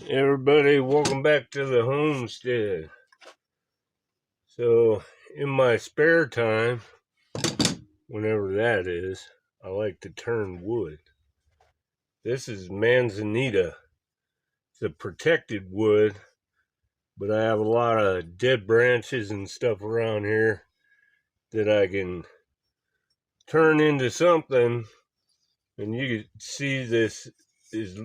Everybody, welcome back to the homestead. So, in my spare time, whenever that is, I like to turn wood. This is Manzanita. It's a protected wood, but I have a lot of dead branches and stuff around here that I can turn into something. And you can see this is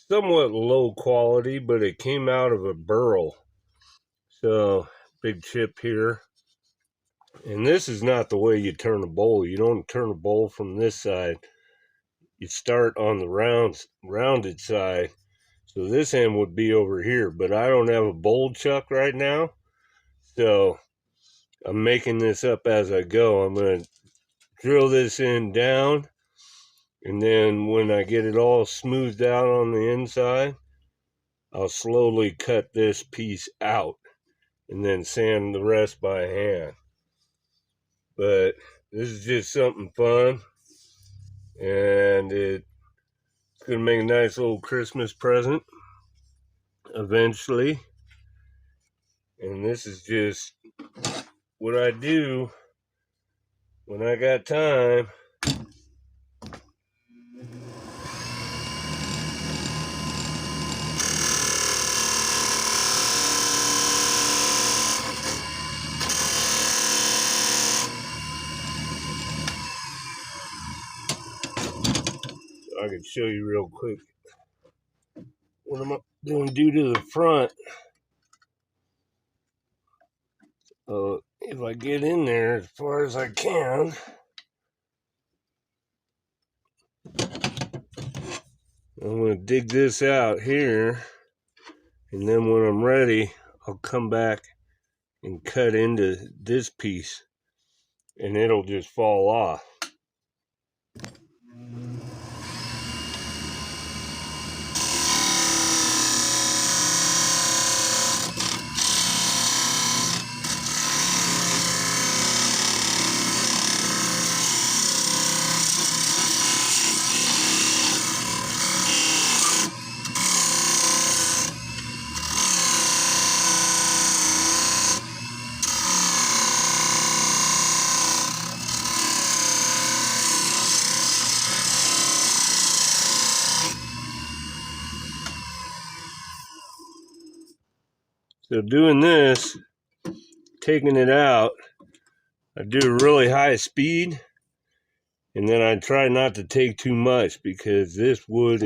somewhat low quality, but it came out of a burl. So, big chip here. And this is not the way you turn a bowl. You don't turn a bowl from this side. You start on the rounded side. So this end would be over here, but I don't have a bowl chuck right now. So I'm making this up as I go. I'm going to drill this end down. And then when I get it all smoothed out on the inside, I'll slowly cut this piece out and then sand the rest by hand. But this is just something fun, and it's going to make a nice little Christmas present eventually. And this is just what I do when I got time. I can show you real quick what I'm going to do to the front. If I get in there as far as I can, I'm going to dig this out here, and then when I'm ready, I'll come back and cut into this piece, and it'll just fall off. So doing this, taking it out, I do a really high speed, and then I try not to take too much because this wood